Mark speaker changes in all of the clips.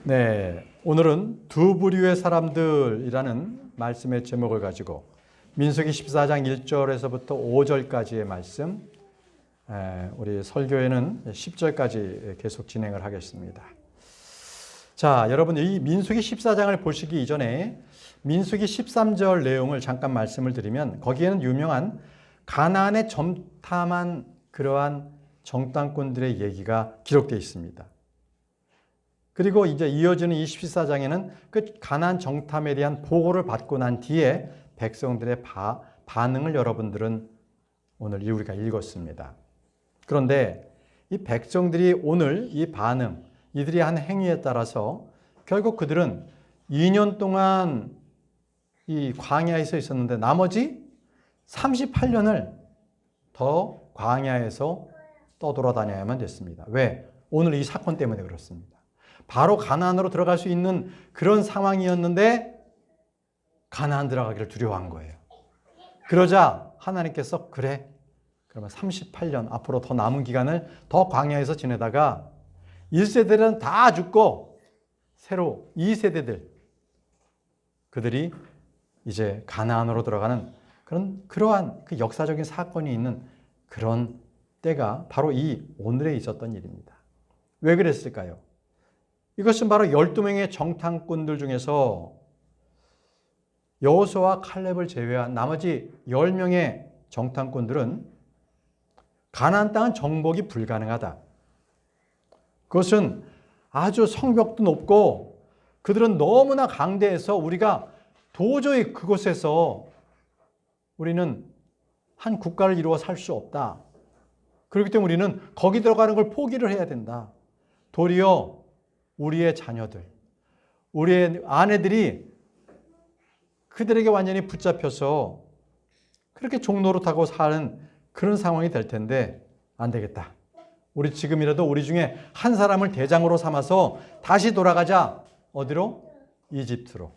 Speaker 1: 네, 오늘은 두 부류의 사람들이라는 말씀의 제목을 가지고 민수기 14장 1절에서부터 5절까지의 말씀, 우리 설교회는 10절까지 계속 진행을 하겠습니다. 자, 여러분 이 민수기 14장을 보시기 이전에 민수기 13절 내용을 잠깐 말씀을 드리면 거기에는 유명한 가나안에 점탐한 그러한 정탐꾼들의 얘기가 기록되어 있습니다. 그리고 이제 이어지는 이 14장에는 그 가나안 정탐에 대한 보고를 받고 난 뒤에 백성들의 반응을 여러분들은 오늘 우리가 읽었습니다. 그런데 이 백성들이 오늘 이 반응, 이들이 한 행위에 따라서 결국 그들은 2년 동안 이 광야에서 있었는데 나머지 38년을 더 광야에서 떠돌아다녀야만 됐습니다. 왜? 오늘 이 사건 때문에 그렇습니다. 바로 가나안으로 들어갈 수 있는 그런 상황이었는데 가나안 들어가기를 두려워한 거예요. 그러자 하나님께서 그래, 그러면 38년 앞으로 더 남은 기간을 더 광야에서 지내다가 1세대들은 다 죽고 새로 2세대들 그들이 이제 가나안으로 들어가는 그러한 그 역사적인 사건이 있는 그런 때가 바로 이 오늘에 있었던 일입니다. 왜 그랬을까요? 이것은 바로 12명의 정탐꾼들 중에서 여호수아와 칼렙을 제외한 나머지 10명의 정탐꾼들은 가나안 땅은 정복이 불가능하다. 그것은 아주 성벽도 높고 그들은 너무나 강대해서 우리가 도저히 그곳에서 우리는 한 국가를 이루어 살 수 없다. 그렇기 때문에 우리는 거기 들어가는 걸 포기를 해야 된다. 도리어 우리의 자녀들, 우리의 아내들이 그들에게 완전히 붙잡혀서 그렇게 종노릇하고 사는 그런 상황이 될 텐데 안 되겠다. 우리 지금이라도 우리 중에 한 사람을 대장으로 삼아서 다시 돌아가자. 어디로? 이집트로.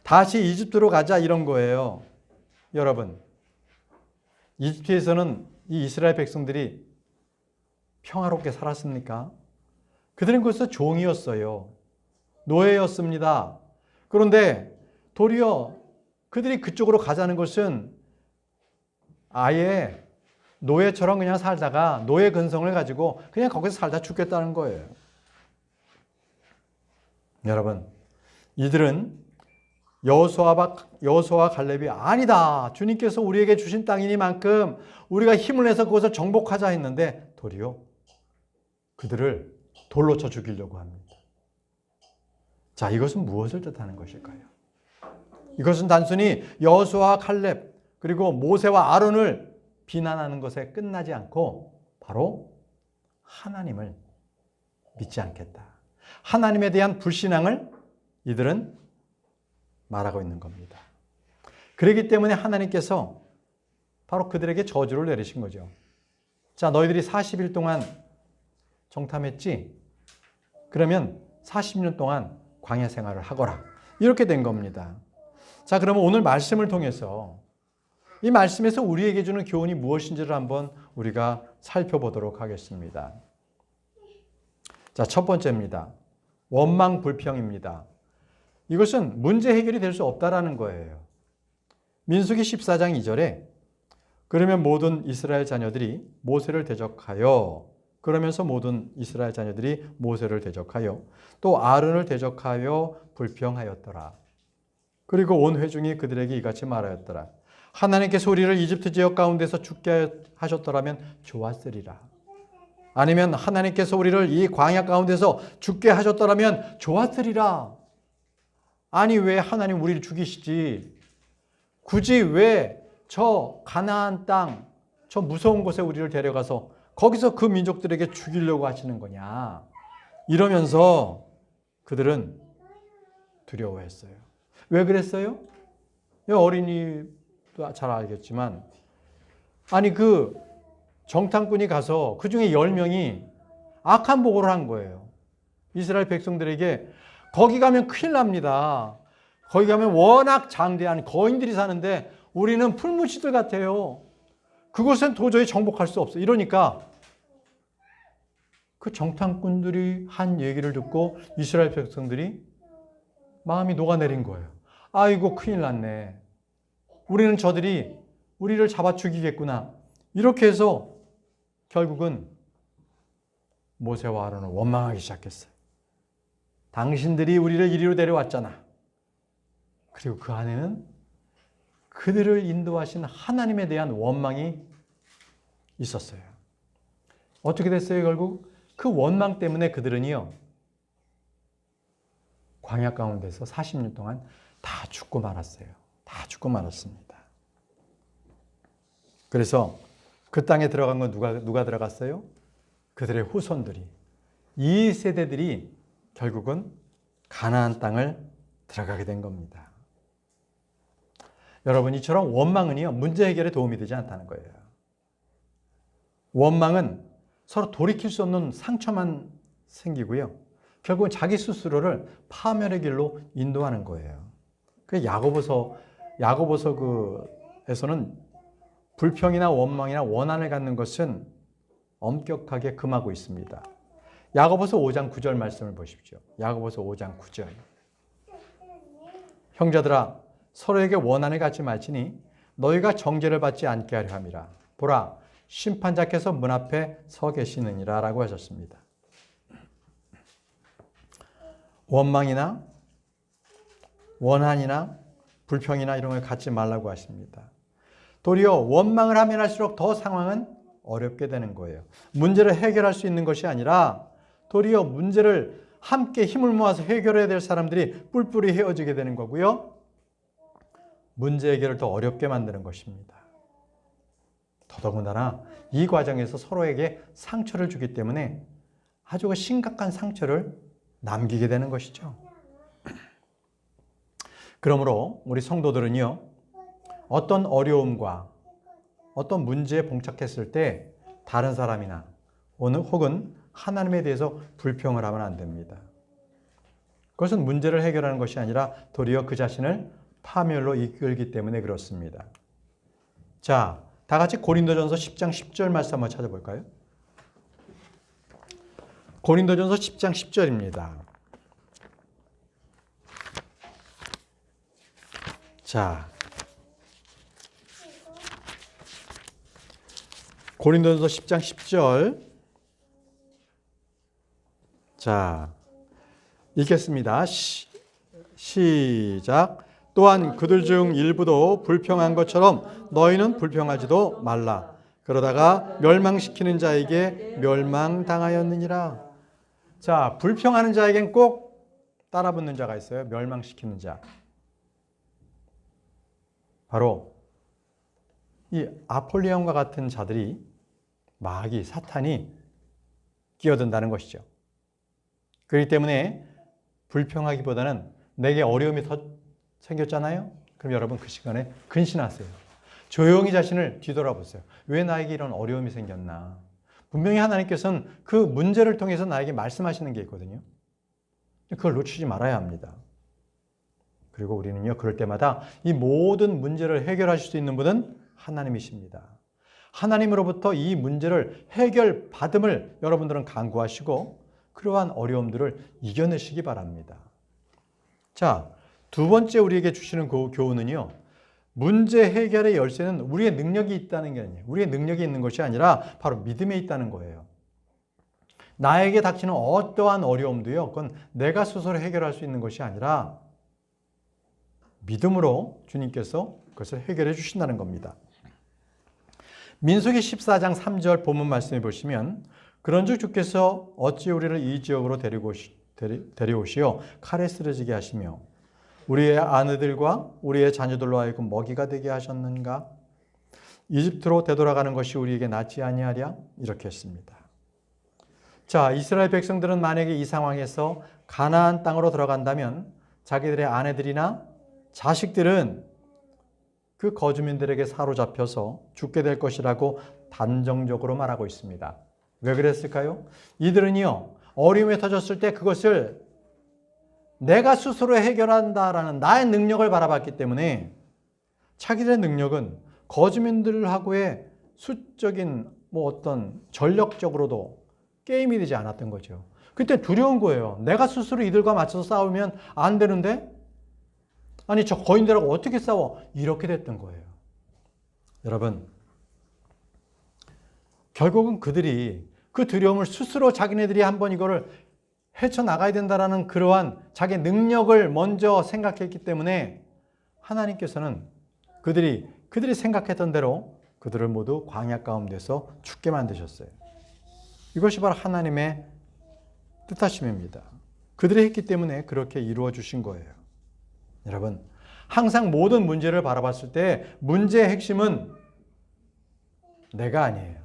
Speaker 1: 다시 이집트로 가자 이런 거예요. 여러분, 이집트에서는 이 이스라엘 백성들이 평화롭게 살았습니까? 그들은 거기서 종이었어요. 노예였습니다. 그런데 도리어 그들이 그쪽으로 가자는 것은 아예 노예처럼 그냥 살다가 노예 근성을 가지고 그냥 거기서 살다 죽겠다는 거예요. 여러분, 이들은 여호수아와 갈렙이 아니다. 주님께서 우리에게 주신 땅이니만큼 우리가 힘을 내서 그것을 정복하자 했는데 도리어 그들을 돌로 쳐 죽이려고 합니다. 자, 이것은 무엇을 뜻하는 것일까요? 이것은 단순히 여호수아와 칼렙 그리고 모세와 아론을 비난하는 것에 끝나지 않고 바로 하나님을 믿지 않겠다. 하나님에 대한 불신앙을 이들은 말하고 있는 겁니다. 그렇기 때문에 하나님께서 바로 그들에게 저주를 내리신 거죠. 자, 너희들이 40일 동안 정탐했지? 그러면 40년 동안 광야 생활을 하거라. 이렇게 된 겁니다. 자, 그러면 오늘 말씀을 통해서 이 말씀에서 우리에게 주는 교훈이 무엇인지를 한번 우리가 살펴보도록 하겠습니다. 자, 첫 번째입니다. 원망 불평입니다. 이것은 문제 해결이 될 수 없다라는 거예요. 민수기 14장 2절에 그러면 모든 이스라엘 자녀들이 모세를 대적하여 그러면서 모든 이스라엘 자녀들이 모세를 대적하여 또 아론을 대적하여 불평하였더라. 그리고 온 회중이 그들에게 이같이 말하였더라. 하나님께서 우리를 이집트 지역 가운데서 죽게 하셨더라면 좋았으리라. 아니면 하나님께서 우리를 이 광야 가운데서 죽게 하셨더라면 좋았으리라. 아니 왜 하나님 우리를 죽이시지? 굳이 왜 저 가나안 땅, 저 무서운 곳에 우리를 데려가서 거기서 그 민족들에게 죽이려고 하시는 거냐? 이러면서 그들은 두려워했어요. 왜 그랬어요? 어린이도 잘 알겠지만 아니 그 정탐꾼이 가서 그 중에 10명이 악한 보고를 한 거예요. 이스라엘 백성들에게 거기 가면 큰일 납니다. 거기 가면 워낙 장대한 거인들이 사는데 우리는 풀무치들 같아요. 그곳은 도저히 정복할 수 없어. 이러니까 그 정탐꾼들이 한 얘기를 듣고 이스라엘 백성들이 마음이 녹아내린 거예요. 아이고 큰일 났네. 우리는 저들이 우리를 잡아 죽이겠구나. 이렇게 해서 결국은 모세와 아론을 원망하기 시작했어요. 당신들이 우리를 이리로 데려왔잖아. 그리고 그 안에는 그들을 인도하신 하나님에 대한 원망이 있었어요. 어떻게 됐어요? 결국 그 원망 때문에 그들은요, 광야 가운데서 40년 동안 다 죽고 말았어요. 다 죽고 말았습니다. 그래서 그 땅에 들어간 건 누가 들어갔어요? 그들의 후손들이, 이 세대들이 결국은 가나안 땅을 들어가게 된 겁니다. 여러분, 이처럼 원망은요, 문제 해결에 도움이 되지 않다는 거예요. 원망은 서로 돌이킬 수 없는 상처만 생기고요. 결국은 자기 스스로를 파멸의 길로 인도하는 거예요. 그 야고보서에서는 불평이나 원망이나 원한을 갖는 것은 엄격하게 금하고 있습니다. 야고보서 5장 9절 말씀을 보십시오. 야고보서 5장 9절. 형제들아, 서로에게 원한을 갖지 말지니 너희가 정죄를 받지 않게 하려 함이라. 보라, 심판자께서 문 앞에 서 계시느니라 라고 하셨습니다. 원망이나 원한이나 불평이나 이런 걸 갖지 말라고 하십니다. 도리어 원망을 하면 할수록 더 상황은 어렵게 되는 거예요. 문제를 해결할 수 있는 것이 아니라 도리어 문제를 함께 힘을 모아서 해결해야 될 사람들이 뿔뿔이 헤어지게 되는 거고요. 문제 해결을 더 어렵게 만드는 것입니다. 더더군다나 이 과정에서 서로에게 상처를 주기 때문에 아주 심각한 상처를 남기게 되는 것이죠. 그러므로 우리 성도들은요, 어떤 어려움과 어떤 문제에 봉착했을 때 다른 사람이나 혹은 하나님에 대해서 불평을 하면 안 됩니다. 그것은 문제를 해결하는 것이 아니라 도리어 그 자신을 파멸로 이끌기 때문에 그렇습니다. 자, 다 같이 고린도전서 10장 10절 말씀 한번 찾아볼까요? 고린도전서 10장 10절입니다. 자, 고린도전서 10장 10절. 자, 읽겠습니다. 시작. 또한 그들 중 일부도 불평한 것처럼 너희는 불평하지도 말라. 그러다가 멸망시키는 자에게 멸망당하였느니라. 자, 불평하는 자에겐 꼭 따라붙는 자가 있어요. 멸망시키는 자. 바로 이 아폴리온과 같은 자들이, 마귀, 사탄이 끼어든다는 것이죠. 그렇기 때문에 불평하기보다는 내게 어려움이 더 생겼잖아요? 그럼 여러분 그 시간에 근신하세요. 조용히 자신을 뒤돌아보세요. 왜 나에게 이런 어려움이 생겼나? 분명히 하나님께서는 그 문제를 통해서 나에게 말씀하시는 게 있거든요. 그걸 놓치지 말아야 합니다. 그리고 우리는요, 그럴 때마다 이 모든 문제를 해결하실 수 있는 분은 하나님이십니다. 하나님으로부터 이 문제를 해결받음을 여러분들은 간구하시고 그러한 어려움들을 이겨내시기 바랍니다. 자, 두 번째 우리에게 주시는 그 교훈은요, 문제 해결의 열쇠는 우리의 능력이 있다는 게 아니에요. 우리의 능력이 있는 것이 아니라 바로 믿음에 있다는 거예요. 나에게 닥치는 어떠한 어려움도요, 그건 내가 스스로 해결할 수 있는 것이 아니라 믿음으로 주님께서 그것을 해결해 주신다는 겁니다. 민수기 14장 3절 본문 말씀해 보시면, 그런즉 주께서 어찌 우리를 이 지역으로 데려오시어 칼에 쓰러지게 하시며 우리의 아내들과 우리의 자녀들로 하여금 먹이가 되게 하셨는가? 이집트로 되돌아가는 것이 우리에게 낫지 아니하랴? 이렇게 했습니다. 자, 이스라엘 백성들은 만약에 이 상황에서 가나안 땅으로 들어간다면 자기들의 아내들이나 자식들은 그 거주민들에게 사로잡혀서 죽게 될 것이라고 단정적으로 말하고 있습니다. 왜 그랬을까요? 이들은요, 어려움이 터졌을 때 그것을 내가 스스로 해결한다라는 나의 능력을 바라봤기 때문에 자기들의 능력은 거주민들하고의 수적인 어떤 전력적으로도 게임이 되지 않았던 거죠. 그때 두려운 거예요. 내가 스스로 이들과 맞서서 싸우면 안 되는데? 아니, 저 거인들하고 어떻게 싸워? 이렇게 됐던 거예요. 여러분, 결국은 그들이 그 두려움을 스스로 자기네들이 한번 이거를 헤쳐나가야 된다라는 그러한 자기 능력을 먼저 생각했기 때문에 하나님께서는 그들이 생각했던 대로 그들을 모두 광야 가운데서 죽게 만드셨어요. 이것이 바로 하나님의 뜻하심입니다. 그들이 했기 때문에 그렇게 이루어 주신 거예요. 여러분, 항상 모든 문제를 바라봤을 때 문제의 핵심은 내가 아니에요.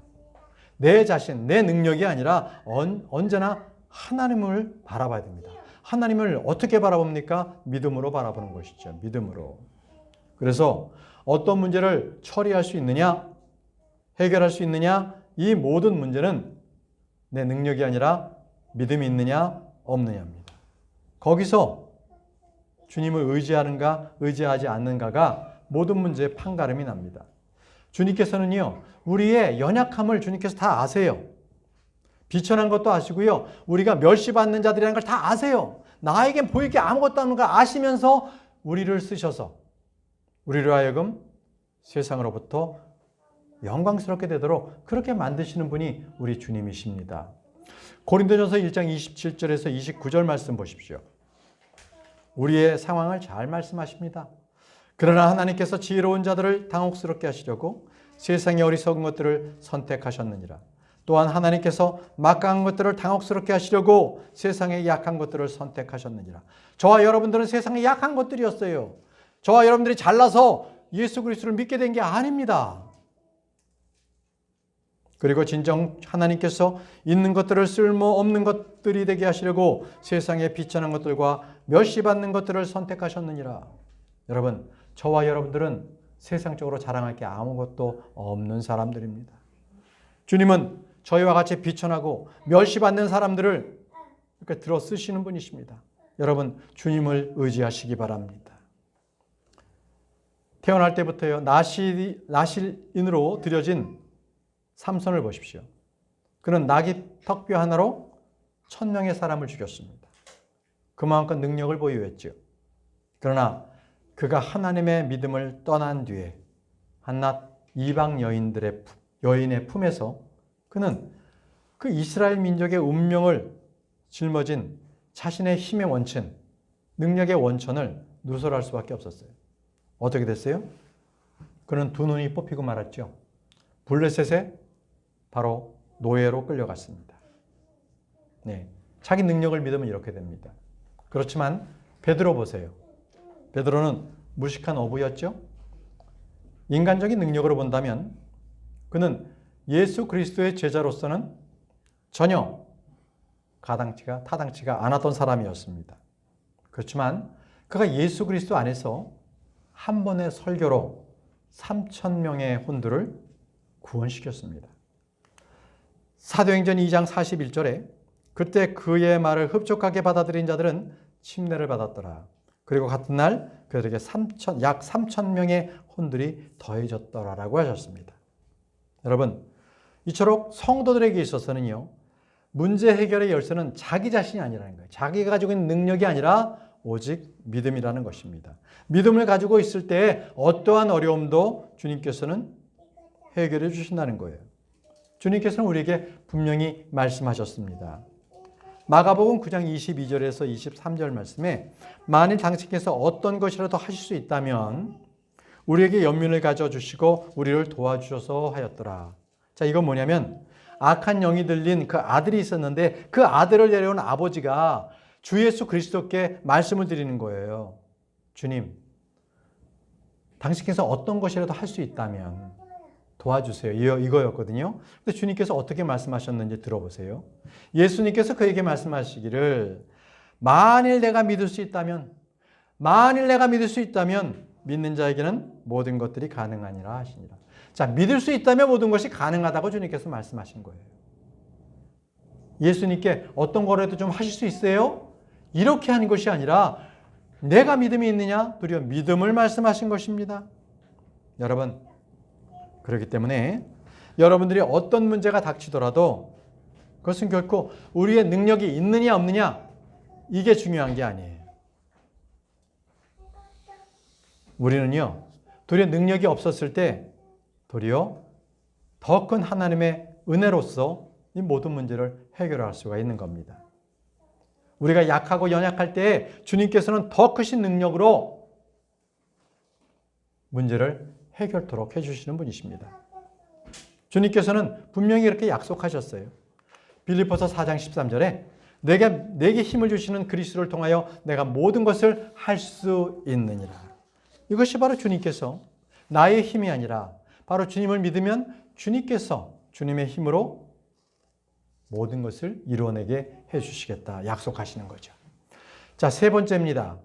Speaker 1: 내 자신, 내 능력이 아니라 언제나 하나님을 바라봐야 됩니다. 하나님을 어떻게 바라봅니까? 믿음으로 바라보는 것이죠. 믿음으로. 그래서 어떤 문제를 처리할 수 있느냐, 해결할 수 있느냐, 이 모든 문제는 내 능력이 아니라 믿음이 있느냐, 없느냐입니다. 거기서 주님을 의지하는가, 의지하지 않는가가 모든 문제의 판가름이 납니다. 주님께서는요, 우리의 연약함을 주님께서 다 아세요. 비천한 것도 아시고요, 우리가 멸시받는 자들이라는 걸 다 아세요. 나에겐 보일 게 아무것도 없는 걸 아시면서 우리를 쓰셔서 우리로 하여금 세상으로부터 영광스럽게 되도록 그렇게 만드시는 분이 우리 주님이십니다. 고린도전서 1장 27절에서 29절 말씀 보십시오. 우리의 상황을 잘 말씀하십니다. 그러나 하나님께서 지혜로운 자들을 당혹스럽게 하시려고 세상의 어리석은 것들을 선택하셨느니라. 또한 하나님께서 막강한 것들을 당혹스럽게 하시려고 세상의 약한 것들을 선택하셨느니라. 저와 여러분들은 세상의 약한 것들이었어요. 저와 여러분들이 잘나서 예수 그리스도를 믿게 된 게 아닙니다. 그리고 진정 하나님께서 있는 것들을 쓸모없는 것들이 되게 하시려고 세상에 비천한 것들과 멸시받는 것들을 선택하셨느니라. 여러분, 저와 여러분들은 세상적으로 자랑할 게 아무것도 없는 사람들입니다. 주님은 저희와 같이 비천하고 멸시받는 사람들을 이렇게 들어 쓰시는 분이십니다. 여러분, 주님을 의지하시기 바랍니다. 태어날 때부터요, 나실인으로 들여진 삼손을 보십시오. 그는 나귀 턱뼈 하나로 1000명의 사람을 죽였습니다. 그만큼 능력을 보유했죠. 그러나 그가 하나님의 믿음을 떠난 뒤에 한낱 이방 여인의 품에서 그는 그 이스라엘 민족의 운명을 짊어진 자신의 힘의 원천, 능력의 원천을 누설할 수밖에 없었어요. 어떻게 됐어요? 그는 두 눈이 뽑히고 말았죠. 블레셋에 바로 노예로 끌려갔습니다. 네, 자기 능력을 믿으면 이렇게 됩니다. 그렇지만 베드로 보세요. 베드로는 무식한 어부였죠. 인간적인 능력으로 본다면 그는 예수 그리스도의 제자로서는 전혀 타당치가 않았던 사람이었습니다. 그렇지만 그가 예수 그리스도 안에서 한 번의 설교로 3000명의 혼들을 구원시켰습니다. 사도행전 2장 41절에 그때 그의 말을 흡족하게 받아들인 자들은 침례를 받았더라. 그리고 같은 날 그들에게 약 3000명의 혼들이 더해졌더라라고 하셨습니다. 여러분, 이처럼 성도들에게 있어서는요, 문제 해결의 열쇠는 자기 자신이 아니라는 거예요. 자기가 가지고 있는 능력이 아니라 오직 믿음이라는 것입니다. 믿음을 가지고 있을 때 어떠한 어려움도 주님께서는 해결해 주신다는 거예요. 주님께서는 우리에게 분명히 말씀하셨습니다. 마가복음 9장 22절에서 23절 말씀에 만일 당신께서 어떤 것이라도 하실 수 있다면 우리에게 연민을 가져주시고 우리를 도와주셔서 하였더라. 자, 이건 뭐냐면 악한 영이 들린 그 아들이 있었는데 그 아들을 데려온 아버지가 주 예수 그리스도께 말씀을 드리는 거예요. 주님, 당신께서 어떤 것이라도 할 수 있다면 도와주세요. 이거였거든요. 근데 주님께서 어떻게 말씀하셨는지 들어보세요. 예수님께서 그에게 말씀하시기를 만일 내가 믿을 수 있다면 믿는 자에게는 모든 것들이 가능하니라 하시니라. 자, 믿을 수 있다면 모든 것이 가능하다고 주님께서 말씀하신 거예요. 예수님께 어떤 거라도 좀 하실 수 있어요? 이렇게 하는 것이 아니라 내가 믿음이 있느냐? 도리어 믿음을 말씀하신 것입니다. 여러분, 그렇기 때문에 여러분들이 어떤 문제가 닥치더라도 그것은 결코 우리의 능력이 있느냐 없느냐 이게 중요한 게 아니에요. 우리는요, 도리어 능력이 없었을 때 도리어 더 큰 하나님의 은혜로서 이 모든 문제를 해결할 수가 있는 겁니다. 우리가 약하고 연약할 때 주님께서는 더 크신 능력으로 문제를 해결토록 해주시는 분이십니다. 주님께서는 분명히 이렇게 약속하셨어요. 빌립보서 4장 13절에 내게 힘을 주시는 그리스도를 통하여 내가 모든 것을 할 수 있느니라. 이것이 바로 주님께서 나의 힘이 아니라 바로 주님을 믿으면 주님께서 주님의 힘으로 모든 것을 이루어내게 해주시겠다 약속하시는 거죠. 자, 세 번째입니다.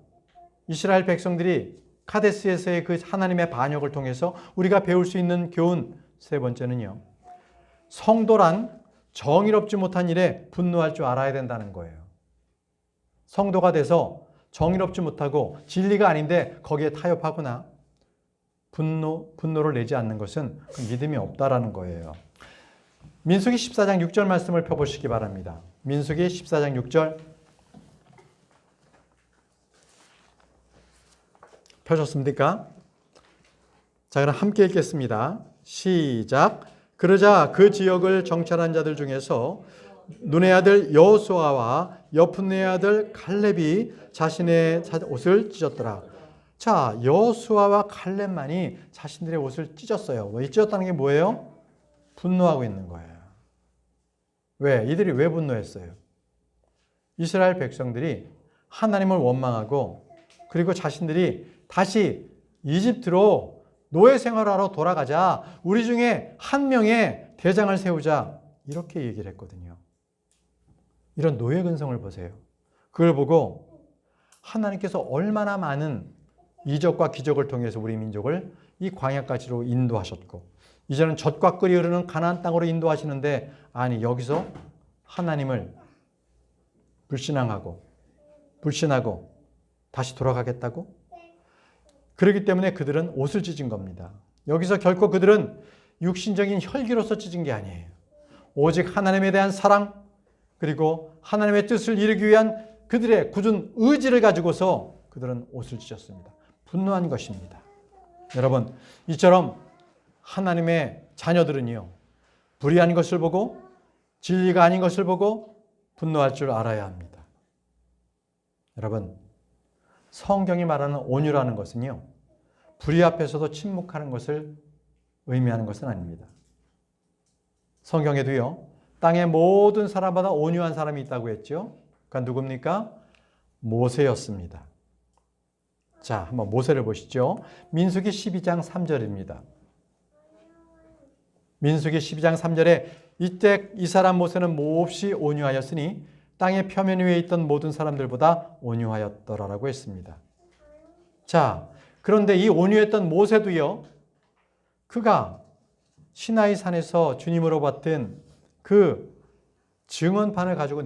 Speaker 1: 이스라엘 백성들이 카데스에서의 그 하나님의 반역을 통해서 우리가 배울 수 있는 교훈 세 번째는요. 성도란 정의롭지 못한 일에 분노할 줄 알아야 된다는 거예요. 성도가 돼서 정의롭지 못하고 진리가 아닌데 거기에 타협하거나 분노를 내지 않는 것은 믿음이 없다라는 거예요. 민수기 14장 6절 말씀을 펴보시기 바랍니다. 민수기 14장 6절 펴셨습니까? 자, 그럼 함께 읽겠습니다. 시작. 그러자 그 지역을 정찰한 자들 중에서 눈의 아들 여호수아와 여푼네의 아들 갈렙이 자신의 옷을 찢었더라. 자, 여호수아와 갈렙만이 자신들의 옷을 찢었어요. 왜 찢었다는 게 뭐예요? 분노하고 있는 거예요. 왜? 이들이 왜 분노했어요? 이스라엘 백성들이 하나님을 원망하고 그리고 자신들이 다시 이집트로 노예 생활하러 돌아가자. 우리 중에 한 명의 대장을 세우자. 이렇게 얘기를 했거든요. 이런 노예 근성을 보세요. 그걸 보고 하나님께서 얼마나 많은 이적과 기적을 통해서 우리 민족을 이 광야까지로 인도하셨고 이제는 젖과 꿀이 흐르는 가나안 땅으로 인도하시는데 아니 여기서 하나님을 불신하고 다시 돌아가겠다고? 그렇기 때문에 그들은 옷을 찢은 겁니다. 여기서 결코 그들은 육신적인 혈기로서 찢은 게 아니에요. 오직 하나님에 대한 사랑 그리고 하나님의 뜻을 이루기 위한 그들의 굳은 의지를 가지고서 그들은 옷을 찢었습니다. 분노한 것입니다. 여러분, 이처럼 하나님의 자녀들은요, 불의한 것을 보고 진리가 아닌 것을 보고 분노할 줄 알아야 합니다. 여러분, 성경이 말하는 온유라는 것은요, 불의 앞에서도 침묵하는 것을 의미하는 것은 아닙니다. 성경에도요, 땅의 모든 사람마다 온유한 사람이 있다고 했죠. 그건 누굽니까? 모세였습니다. 자, 한번 모세를 보시죠. 민수기 12장 3절입니다. 민수기 12장 3절에 이때 이 사람 모세는 몹시 온유하였으니 땅의 표면 위에 있던 모든 사람들보다 온유하였더라라고 했습니다. 자, 그런데 이 온유했던 모세도요, 그가 시나이 산에서 주님으로 받은 그 증언판을 가지고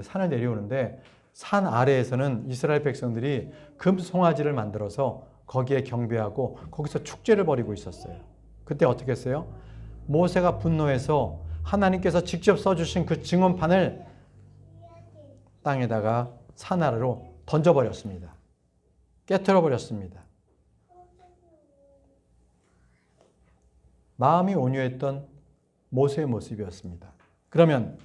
Speaker 1: 산을 내려오는데 산 아래에서는 이스라엘 백성들이 금 송아지를 만들어서 거기에 경배하고 거기서 축제를 벌이고 있었어요. 그때 어떻게 했어요? 모세가 분노해서 하나님께서 직접 써주신 그 증언판을 땅에다가 산 아래로 던져버렸습니다. 깨트려버렸습니다. 마음이 온유했던 모세의 모습이었습니다. 그러면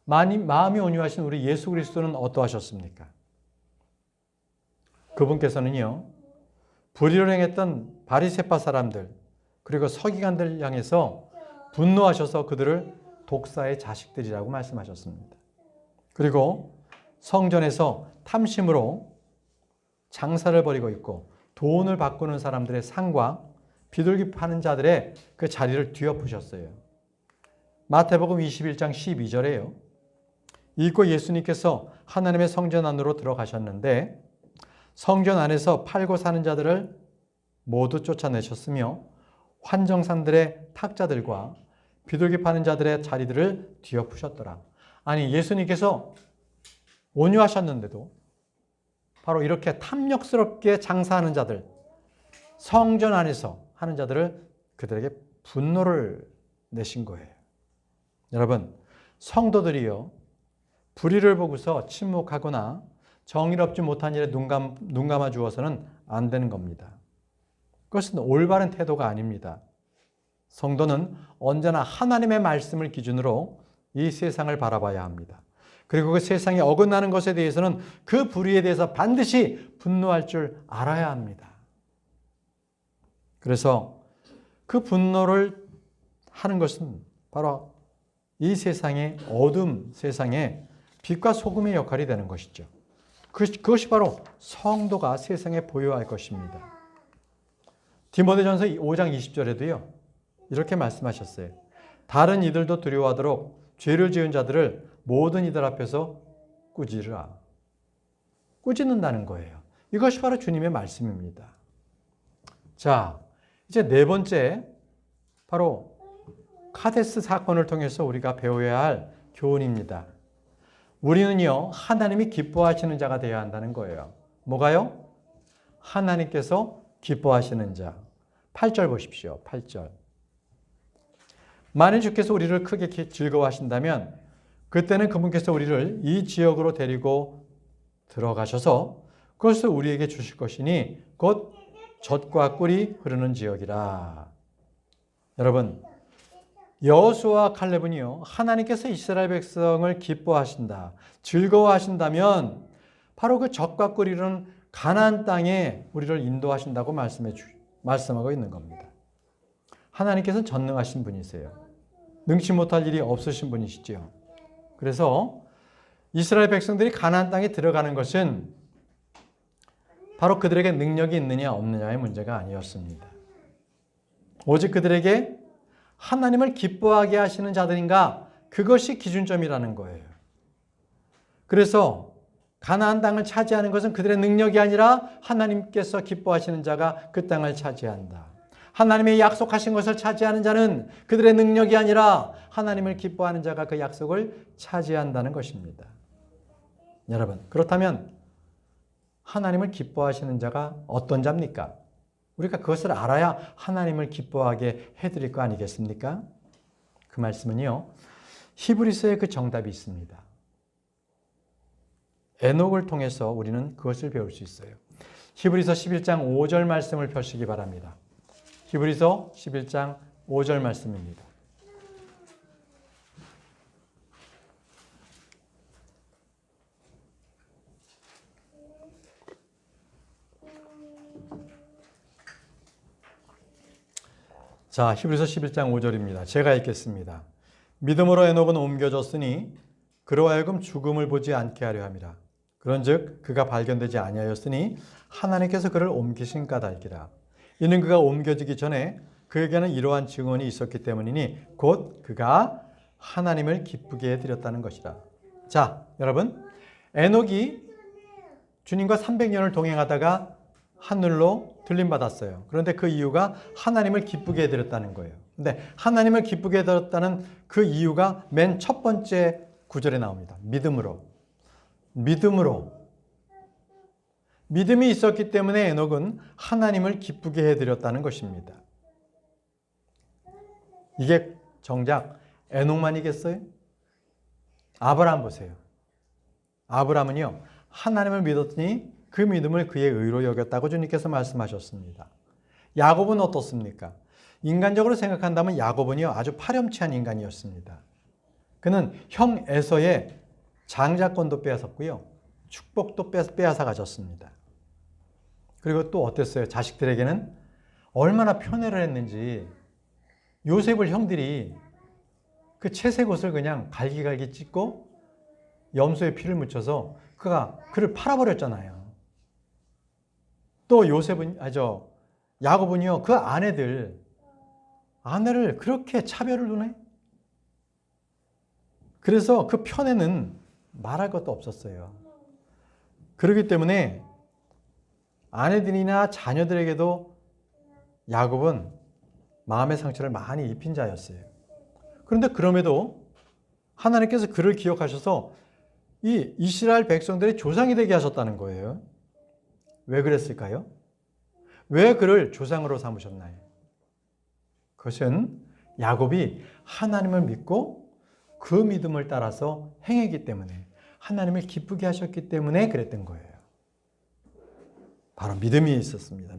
Speaker 1: 마음이 온유하신 우리 예수 그리스도는 어떠하셨습니까? 그분께서는요, 불의를 행했던 바리새파 사람들 그리고 서기관들 향해서 분노하셔서 그들을 독사의 자식들이라고 말씀하셨습니다. 그리고 성전에서 탐심으로 장사를 벌이고 있고 돈을 바꾸는 사람들의 상과 비둘기 파는 자들의 그 자리를 뒤엎으셨어요. 마태복음 21장 12절에요. 읽고 예수님께서 하나님의 성전 안으로 들어가셨는데 성전 안에서 팔고 사는 자들을 모두 쫓아내셨으며 환정산들의 탁자들과 비둘기 파는 자들의 자리들을 뒤엎으셨더라. 아니, 예수님께서 온유하셨는데도 바로 이렇게 탐욕스럽게 장사하는 자들, 성전 안에서 하는 자들을 그들에게 분노를 내신 거예요. 여러분, 성도들이요, 불의를 보고서 침묵하거나 정의롭지 못한 일에 눈 감아 주어서는 안 되는 겁니다. 그것은 올바른 태도가 아닙니다. 성도는 언제나 하나님의 말씀을 기준으로 이 세상을 바라봐야 합니다. 그리고 그 세상에 어긋나는 것에 대해서는 그 불의에 대해서 반드시 분노할 줄 알아야 합니다. 그래서 그 분노를 하는 것은 바로 이 세상의 어둠 세상에 빛과 소금의 역할이 되는 것이죠. 그것이 바로 성도가 세상에 보여야 할 것입니다. 디모데전서 5장 20절에도요. 이렇게 말씀하셨어요. 다른 이들도 두려워하도록 죄를 지은 자들을 모든 이들 앞에서 꾸짖으라. 꾸짖는다는 거예요. 이것이 바로 주님의 말씀입니다. 자, 이제 네 번째, 바로 카데스 사건을 통해서 우리가 배워야 할 교훈입니다. 우리는요, 하나님이 기뻐하시는 자가 되어야 한다는 거예요. 뭐가요? 하나님께서 기뻐하시는 자. 8절 보십시오. 8절. 만일 주께서 우리를 크게 즐거워하신다면 그때는 그분께서 우리를 이 지역으로 데리고 들어가셔서 그것을 우리에게 주실 것이니 곧 젖과 꿀이 흐르는 지역이라. 여러분, 여호수아와 칼렙은요, 하나님께서 이스라엘 백성을 기뻐하신다, 즐거워하신다면 바로 그 젖과 꿀이 흐르는 가나안 땅에 우리를 인도하신다고 말씀하고 있는 겁니다. 하나님께서는 전능하신 분이세요. 능치 못할 일이 없으신 분이시죠. 그래서 이스라엘 백성들이 가나안 땅에 들어가는 것은 바로 그들에게 능력이 있느냐 없느냐의 문제가 아니었습니다. 오직 그들에게 하나님을 기뻐하게 하시는 자들인가, 그것이 기준점이라는 거예요. 그래서 가나안 땅을 차지하는 것은 그들의 능력이 아니라 하나님께서 기뻐하시는 자가 그 땅을 차지한다. 하나님의 약속하신 것을 차지하는 자는 그들의 능력이 아니라 하나님을 기뻐하는 자가 그 약속을 차지한다는 것입니다. 여러분, 그렇다면 하나님을 기뻐하시는 자가 어떤 자입니까? 우리가 그것을 알아야 하나님을 기뻐하게 해드릴 거 아니겠습니까? 그 말씀은요, 히브리서에 그 정답이 있습니다. 에녹을 통해서 우리는 그것을 배울 수 있어요. 히브리서 11장 5절 말씀을 펴시기 바랍니다. 히브리서 11장 5절 말씀입니다. 자, 히브리서 11장 5절입니다. 제가 읽겠습니다. 믿음으로 에녹은 옮겨졌으니 그로 하여금 죽음을 보지 않게 하려 함이라. 그런즉 그가 발견되지 아니하였으니 하나님께서 그를 옮기신 까닭이라. 이는 그가 옮겨지기 전에 그에게는 이러한 증언이 있었기 때문이니 곧 그가 하나님을 기쁘게 해드렸다는 것이라. 자, 여러분, 에녹이 주님과 300년을 동행하다가 하늘로 들림받았어요. 그런데 그 이유가 하나님을 기쁘게 해드렸다는 거예요. 근데 하나님을 기쁘게 해드렸다는 그 이유가 맨 첫 번째 구절에 나옵니다. 믿음으로. 믿음이 있었기 때문에 에녹은 하나님을 기쁘게 해드렸다는 것입니다. 이게 정작 에녹만이겠어요? 아브라함 보세요. 아브라함은요, 하나님을 믿었더니 그 믿음을 그의 의로 여겼다고 주님께서 말씀하셨습니다. 야곱은 어떻습니까? 인간적으로 생각한다면 야곱은요, 아주 파렴치한 인간이었습니다. 그는 형 에서의 장자권도 빼앗았고요, 축복도 빼앗아 가졌습니다. 그리고 또 어땠어요? 자식들에게는 얼마나 편애를 했는지 요셉을 형들이 그 채색 옷을 그냥 갈기갈기 찢고 염소에 피를 묻혀서 그를 팔아버렸잖아요. 또 야곱은요, 그 아내를 그렇게 차별을 두네? 그래서 그 편에는 말할 것도 없었어요. 그렇기 때문에 아내들이나 자녀들에게도 야곱은 마음의 상처를 많이 입힌 자였어요. 그런데 그럼에도 하나님께서 그를 기억하셔서 이 이스라엘 백성들의 조상이 되게 하셨다는 거예요. 왜 그랬을까요? 왜 그를 조상으로 삼으셨나요? 그것은 야곱이 하나님을 믿고 그 믿음을 따라서 행했기 때문에 하나님을 기쁘게 하셨기 때문에 그랬던 거예요. 바로 믿음이 있었습니다.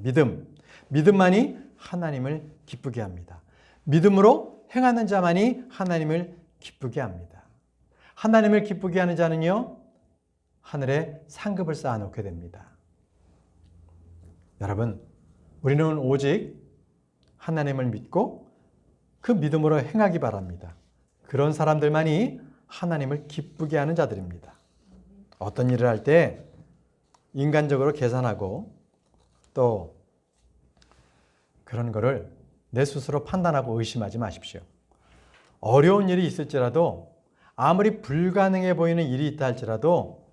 Speaker 1: 믿음만이 하나님을 기쁘게 합니다. 믿음으로 행하는 자만이 하나님을 기쁘게 합니다. 하나님을 기쁘게 하는 자는요, 하늘에 상급을 쌓아놓게 됩니다. 여러분, 우리는 오직 하나님을 믿고 그 믿음으로 행하기 바랍니다. 그런 사람들만이 하나님을 기쁘게 하는 자들입니다. 어떤 일을 할 때 인간적으로 계산하고 또 그런 거를 내 스스로 판단하고 의심하지 마십시오. 어려운 일이 있을지라도 아무리 불가능해 보이는 일이 있다 할지라도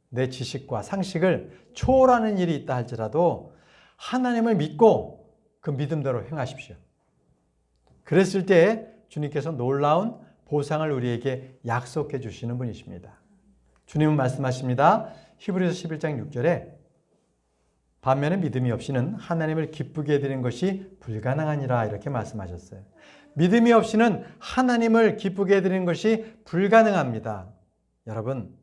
Speaker 1: 내 지식과 상식을 초월하는 일이 있다 할지라도 하나님을 믿고 그 믿음대로 행하십시오. 그랬을 때 주님께서 놀라운 보상을 우리에게 약속해 주시는 분이십니다. 주님은 말씀하십니다. 히브리서 11장 6절에 반면에 믿음이 없이는 하나님을 기쁘게 해드리는 것이 불가능하니라 이렇게 말씀하셨어요. 믿음이 없이는 하나님을 기쁘게 해드리는 것이 불가능합니다. 여러분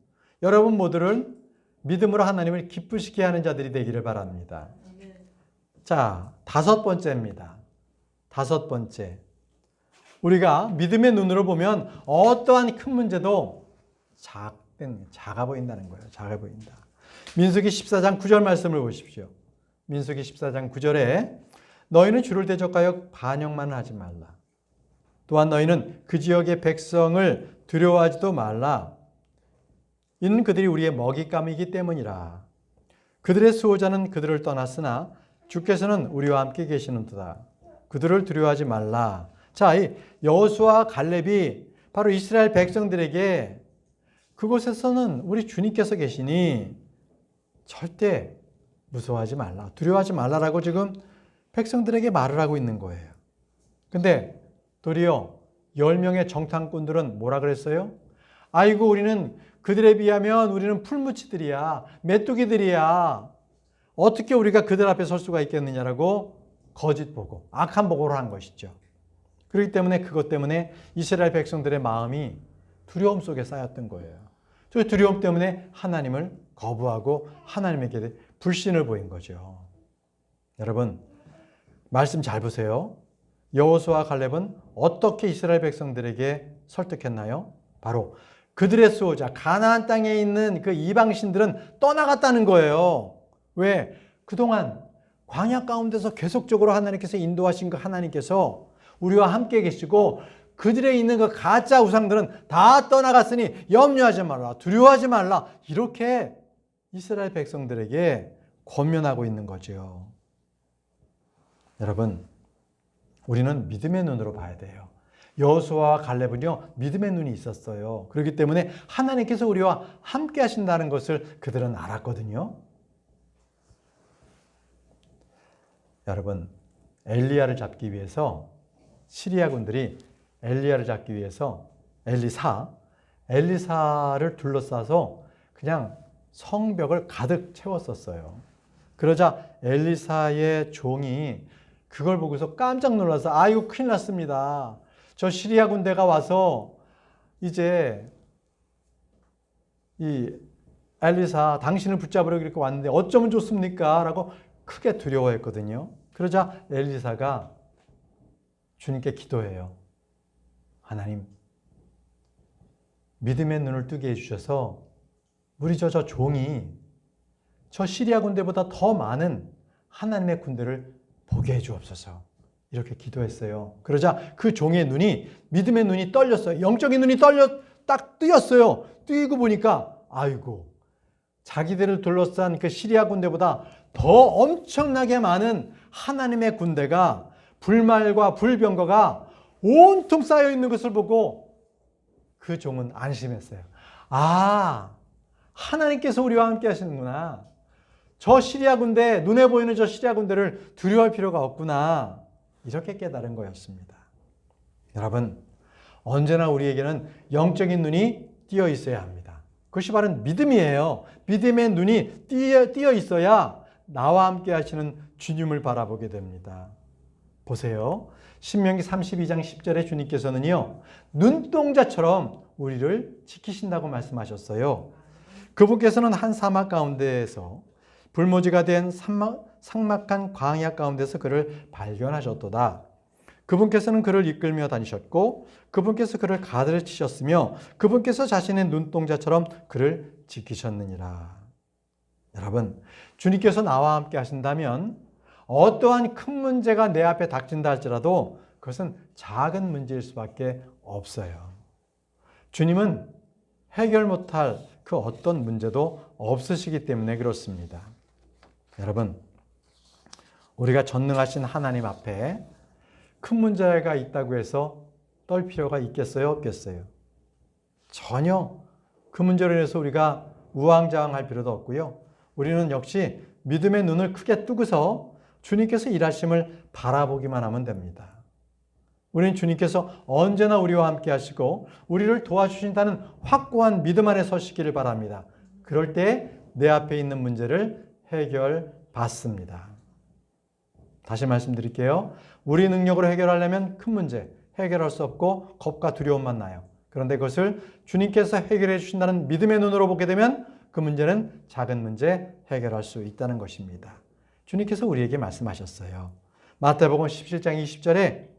Speaker 1: 모두를 믿음으로 하나님을 기쁘시게 하는 자들이 되기를 바랍니다. 자, 다섯 번째입니다. 다섯 번째. 우리가 믿음의 눈으로 보면 어떠한 큰 문제도 작아 보인다는 거예요. 작아 보인다. 민수기 14장 9절 말씀을 보십시오. 민수기 14장 9절에 너희는 주를 대적하여 반역만 하지 말라. 또한 너희는 그 지역의 백성을 두려워하지도 말라. 이는 그들이 우리의 먹잇감이기 때문이라. 그들의 수호자는 그들을 떠났으나 주께서는 우리와 함께 계시는도다. 그들을 두려워하지 말라. 자, 이 여호수아와 갈렙이 바로 이스라엘 백성들에게 그곳에서는 우리 주님께서 계시니 절대 무서워하지 말라, 두려워하지 말라라고 지금 백성들에게 말을 하고 있는 거예요. 근데 도리어 10명의 정탐꾼들은 뭐라 그랬어요? 아이고, 우리는 그들에 비하면 우리는 풀무치들이야, 메뚜기들이야. 어떻게 우리가 그들 앞에 설 수가 있겠느냐라고 거짓 보고, 악한 보고를 한 것이죠. 그렇기 때문에 그것 때문에 이스라엘 백성들의 마음이 두려움 속에 쌓였던 거예요. 그 두려움 때문에 하나님을 거부하고 하나님에게 불신을 보인 거죠. 여러분, 말씀 잘 보세요. 여호수아와 갈렙은 어떻게 이스라엘 백성들에게 설득했나요? 바로 그들의 수호자, 가나안 땅에 있는 그 이방신들은 떠나갔다는 거예요. 왜? 그동안 광야 가운데서 계속적으로 하나님께서 인도하신 그 하나님께서 우리와 함께 계시고 그들에 있는 그 가짜 우상들은 다 떠나갔으니 염려하지 말라, 두려워하지 말라, 이렇게 이스라엘 백성들에게 권면하고 있는 거죠. 여러분, 우리는 믿음의 눈으로 봐야 돼요. 여호수아와 갈렙은요, 믿음의 눈이 있었어요. 그렇기 때문에 하나님께서 우리와 함께 하신다는 것을 그들은 알았거든요. 여러분, 엘리야를 잡기 위해서 시리아 군들이 엘리야를 잡기 위해서 엘리사를 둘러싸서 그냥 성벽을 가득 채웠었어요. 그러자 엘리사의 종이 그걸 보고서 깜짝 놀라서 아이고, 큰일 났습니다. 저 시리아 군대가 와서 이제 이 엘리사 당신을 붙잡으러 이렇게 왔는데 어쩌면 좋습니까? 라고 크게 두려워했거든요. 그러자 엘리사가 주님께 기도해요. 하나님, 믿음의 눈을 뜨게 해주셔서 우리 저 종이 저 시리아 군대보다 더 많은 하나님의 군대를 보게 해 주옵소서. 이렇게 기도했어요. 그러자 그 종의 눈이, 믿음의 눈이 떨렸어요. 영적인 눈이 딱 뜨였어요. 뜨이고 보니까 아이고, 자기들을 둘러싼 그 시리아 군대보다 더 엄청나게 많은 하나님의 군대가, 불말과 불병거가 온통 쌓여 있는 것을 보고 그 종은 안심했어요. 아, 하나님께서 우리와 함께 하시는구나. 저 시리아 군대, 눈에 보이는 저 시리아 군대를 두려워할 필요가 없구나. 이렇게 깨달은 거였습니다. 여러분, 언제나 우리에게는 영적인 눈이 띄어 있어야 합니다. 그것이 바로 믿음이에요. 믿음의 눈이 띄어 있어야 나와 함께 하시는 주님을 바라보게 됩니다. 보세요. 신명기 32장 10절에 주님께서는요, 눈동자처럼 우리를 지키신다고 말씀하셨어요. 그분께서는 한 사막 가운데에서 불모지가 된 삭막한 광야 가운데서 그를 발견하셨도다. 그분께서는 그를 이끌며 다니셨고 그분께서 그를 가르치셨으며 그분께서 자신의 눈동자처럼 그를 지키셨느니라. 여러분, 주님께서 나와 함께 하신다면 어떠한 큰 문제가 내 앞에 닥친다 할지라도 그것은 작은 문제일 수밖에 없어요. 주님은 해결 못할 그 어떤 문제도 없으시기 때문에 그렇습니다. 여러분, 우리가 전능하신 하나님 앞에 큰 문제가 있다고 해서 떨 필요가 있겠어요? 없겠어요? 전혀 그 문제로 인해서 우리가 우왕좌왕할 필요도 없고요. 우리는 역시 믿음의 눈을 크게 뜨고서 주님께서 일하심을 바라보기만 하면 됩니다. 우리는 주님께서 언제나 우리와 함께 하시고 우리를 도와주신다는 확고한 믿음 안에 서시기를 바랍니다. 그럴 때 내 앞에 있는 문제를 해결받습니다. 다시 말씀드릴게요. 우리 능력으로 해결하려면 큰 문제 해결할 수 없고 겁과 두려움만 나요. 그런데 그것을 주님께서 해결해 주신다는 믿음의 눈으로 보게 되면 그 문제는 작은 문제 해결할 수 있다는 것입니다. 주님께서 우리에게 말씀하셨어요. 마태복음 17장 20절에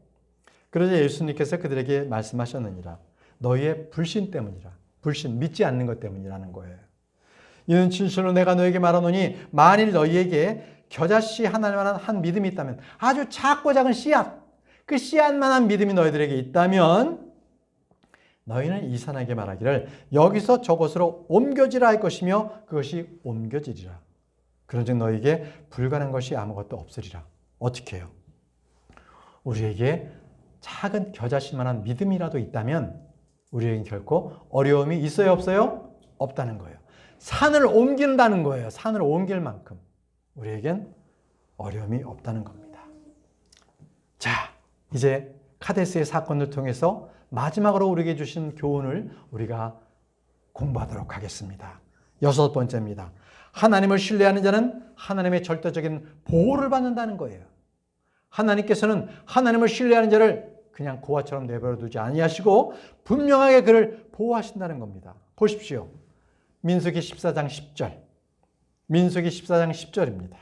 Speaker 1: 그러자 예수님께서 그들에게 말씀하셨느니라. 너희의 불신 때문이라. 불신, 믿지 않는 것 때문이라는 거예요. 이는 진실로 내가 너에게 말하노니 만일 너희에게 겨자씨 하나만한 한 믿음이 있다면, 아주 작고 작은 씨앗, 그 씨앗만한 믿음이 너희들에게 있다면 너희는 이 산에게 말하기를 여기서 저곳으로 옮겨지라 할 것이며 그것이 옮겨지리라. 그런즉 너희에게 불가능한 것이 아무것도 없으리라. 어떻게 해요? 우리에게 작은 겨자씨만한 믿음이라도 있다면 우리에겐 결코 어려움이 있어요, 없어요? 없다는 거예요. 산을 옮긴다는 거예요. 산을 옮길 만큼 우리에겐 어려움이 없다는 겁니다. 자, 이제 카데스의 사건을 통해서 마지막으로 우리에게 주신 교훈을 우리가 공부하도록 하겠습니다. 6번째입니다. 하나님을 신뢰하는 자는 하나님의 절대적인 보호를 받는다는 거예요. 하나님께서는 하나님을 신뢰하는 자를 그냥 고아처럼 내버려 두지 아니하시고 분명하게 그를 보호하신다는 겁니다. 보십시오. 민수기 14장 10절. 민수기 14장 10절입니다.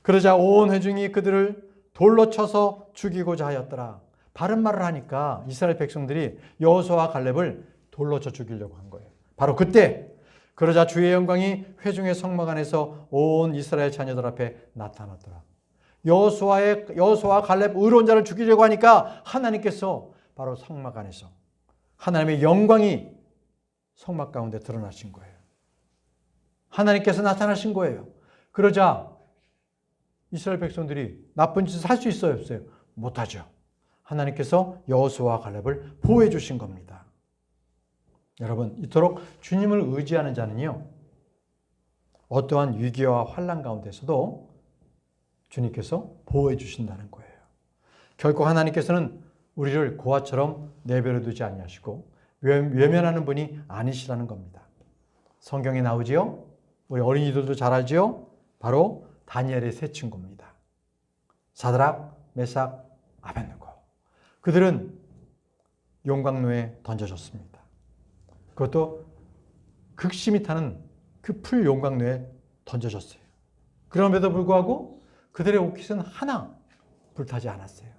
Speaker 1: 그러자 온 회중이 그들을 돌로 쳐서 죽이고자 하였더라. 바른 말을 하니까 이스라엘 백성들이 여호수아와 갈렙을 돌로 쳐 죽이려고 한 거예요. 바로 그때 그러자 주의 영광이 회중의 성막 안에서 온 이스라엘 자녀들 앞에 나타났더라. 여호수아와 갈렙 의로운 자를 죽이려고 하니까 하나님께서 바로 성막 안에서 하나님의 영광이 성막 가운데 드러나신 거예요. 하나님께서 나타나신 거예요. 그러자 이스라엘 백성들이 나쁜 짓을 할 수 있어요, 없어요? 못하죠. 하나님께서 여호수아와 갈렙을 보호해 주신 겁니다. 여러분, 이토록 주님을 의지하는 자는요, 어떠한 위기와 환난 가운데서도 주님께서 보호해 주신다는 거예요. 결코 하나님께서는 우리를 고아처럼 내버려 두지 아니하시고 외면하는 분이 아니시라는 겁니다. 성경에 나오지요? 우리 어린이들도 잘 알지요? 바로 다니엘의 세 친구입니다. 사드락, 메삭, 아벳느고. 그들은 용광로에 던져졌습니다. 그것도 극심히 타는 그 풀 용광로에 던져졌어요. 그럼에도 불구하고 그들의 옷깃은 하나 불타지 않았어요.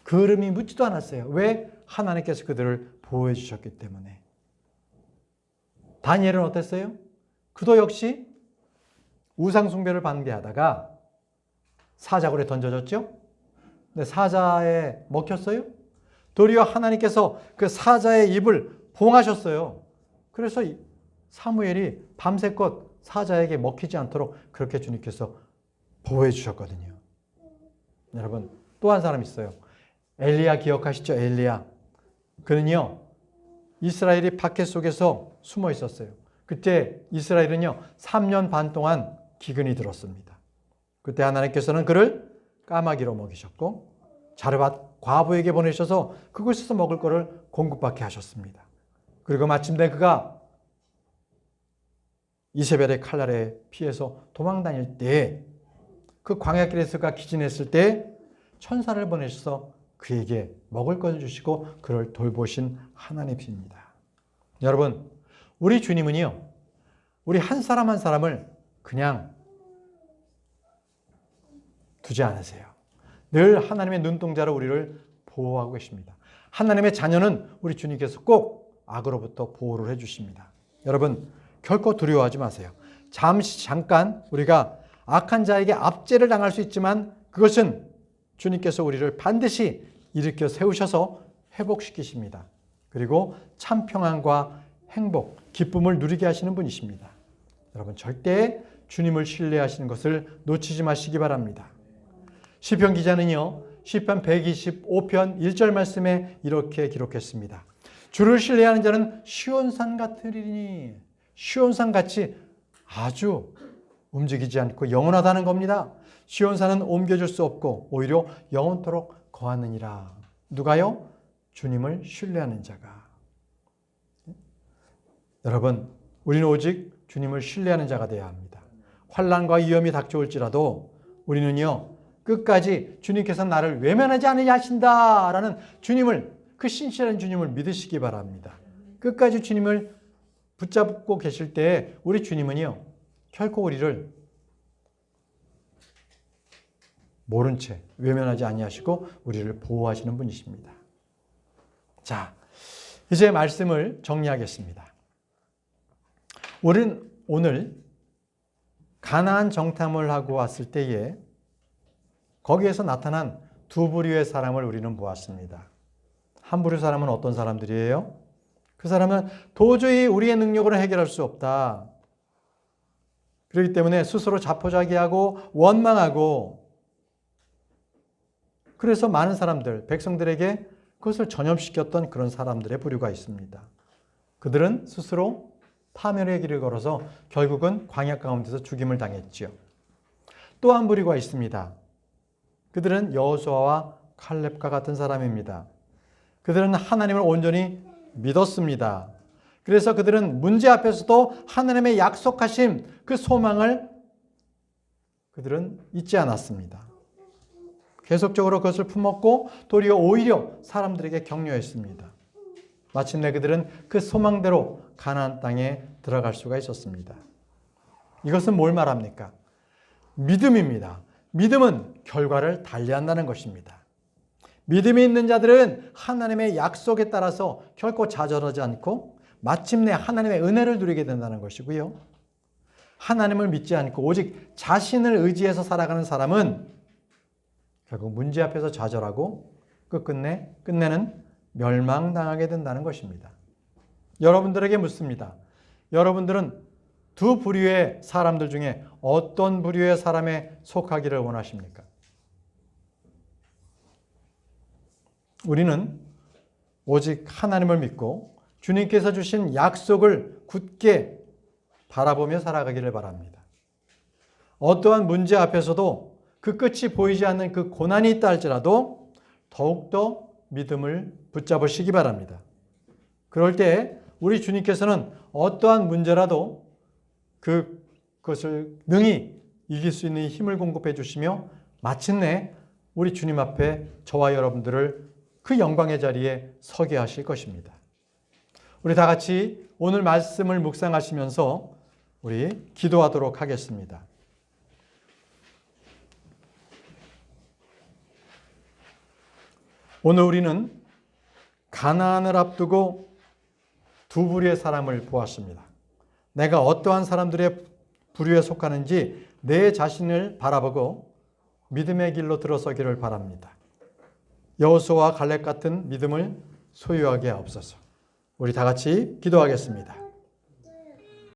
Speaker 1: 그름이 묻지도 않았어요. 왜? 하나님께서 그들을 보호해 주셨기 때문에. 다니엘은 어땠어요? 그도 역시 우상 숭배를 반대하다가 사자굴에 던져졌죠? 근데 사자에 먹혔어요? 도리어 하나님께서 그 사자의 입을 봉하셨어요. 그래서 사무엘이 밤새껏 사자에게 먹히지 않도록 그렇게 주님께서 보호해 주셨거든요. 여러분, 또 한 사람 있어요. 엘리야 기억하시죠? 엘리야. 그는요, 이스라엘이 박해 속에서 숨어 있었어요. 그때 이스라엘은요, 3년 반 동안 기근이 들었습니다. 그때 하나님께서는 그를 까마귀로 먹이셨고 자르밧 과부에게 보내셔서 그곳에서 먹을 것을 공급받게 하셨습니다. 그리고 마침내 그가 이세벨의 칼날에 피해서 도망 다닐 때, 그 광야길에서 그가 기진했을 때 천사를 보내셔서 그에게 먹을 것을 주시고 그를 돌보신 하나님이십니다. 여러분, 우리 주님은요, 우리 한 사람 한 사람을 그냥 두지 않으세요. 늘 하나님의 눈동자로 우리를 보호하고 계십니다. 하나님의 자녀는 우리 주님께서 꼭 악으로부터 보호를 해주십니다. 여러분, 결코 두려워하지 마세요. 잠깐 우리가 악한 자에게 압제를 당할 수 있지만 그것은 주님께서 우리를 반드시 일으켜 세우셔서 회복시키십니다. 그리고 참 평안과 행복, 기쁨을 누리게 하시는 분이십니다. 여러분, 절대 주님을 신뢰하시는 것을 놓치지 마시기 바랍니다. 시편 기자는요, 시편 125편 1절 말씀에 이렇게 기록했습니다. 주를 신뢰하는 자는 시온산 같으리니, 시온산 같이 아주 움직이지 않고 영원하다는 겁니다. 시온산은 옮겨줄 수 없고 오히려 영원토록 거하느니라. 누가요? 주님을 신뢰하는 자가. 여러분, 우리는 오직 주님을 신뢰하는 자가 되어야 합니다. 환난과 위험이 닥쳐올지라도 우리는요, 끝까지 주님께서 나를 외면하지 않으냐 하신다라는 주님을, 그 신실한 주님을 믿으시기 바랍니다. 끝까지 주님을 붙잡고 계실 때 우리 주님은요, 결코 우리를 모른 채 외면하지 아니하시고 우리를 보호하시는 분이십니다. 자, 이제 말씀을 정리하겠습니다. 우리는 오늘 가나안 정탐을 하고 왔을 때에 거기에서 나타난 두 부류의 사람을 우리는 보았습니다. 한 부류 사람은 어떤 사람들이에요? 그 사람은 도저히 우리의 능력으로 해결할 수 없다. 그렇기 때문에 스스로 자포자기하고 원망하고, 그래서 많은 사람들, 백성들에게 그것을 전염시켰던 그런 사람들의 부류가 있습니다. 그들은 스스로 파멸의 길을 걸어서 결국은 광야 가운데서 죽임을 당했지요. 또 한 부류가 있습니다. 그들은 여호수아와 칼렙과 같은 사람입니다. 그들은 하나님을 온전히 믿었습니다. 그래서 그들은 문제 앞에서도 하나님의 약속하신 그 소망을 그들은 잊지 않았습니다. 계속적으로 그것을 품었고 도리어 오히려 사람들에게 격려했습니다. 마침내 그들은 그 소망대로 가나안 땅에 들어갈 수가 있었습니다. 이것은 뭘 말합니까? 믿음입니다. 믿음은 결과를 달리한다는 것입니다. 믿음이 있는 자들은 하나님의 약속에 따라서 결코 좌절하지 않고 마침내 하나님의 은혜를 누리게 된다는 것이고요. 하나님을 믿지 않고 오직 자신을 의지해서 살아가는 사람은 결국 문제 앞에서 좌절하고 끝내는 멸망당하게 된다는 것입니다. 여러분들에게 묻습니다. 여러분들은 두 부류의 사람들 중에 어떤 부류의 사람에 속하기를 원하십니까? 우리는 오직 하나님을 믿고 주님께서 주신 약속을 굳게 바라보며 살아가기를 바랍니다. 어떠한 문제 앞에서도 그 끝이 보이지 않는 그 고난이 있다 할지라도 더욱더 믿음을 붙잡으시기 바랍니다. 그럴 때 우리 주님께서는 어떠한 문제라도 그것을 능히 이길 수 있는 힘을 공급해 주시며 마침내 우리 주님 앞에 저와 여러분들을 그 영광의 자리에 서게 하실 것입니다. 우리 다 같이 오늘 말씀을 묵상하시면서 우리 기도하도록 하겠습니다. 오늘 우리는 가나안을 앞두고 두 부류의 사람을 보았습니다. 내가 어떠한 사람들의 부류에 속하는지 내 자신을 바라보고 믿음의 길로 들어서기를 바랍니다. 여호수아와 갈렙 같은 믿음을 소유하게 하옵소서. 우리 다 같이 기도하겠습니다.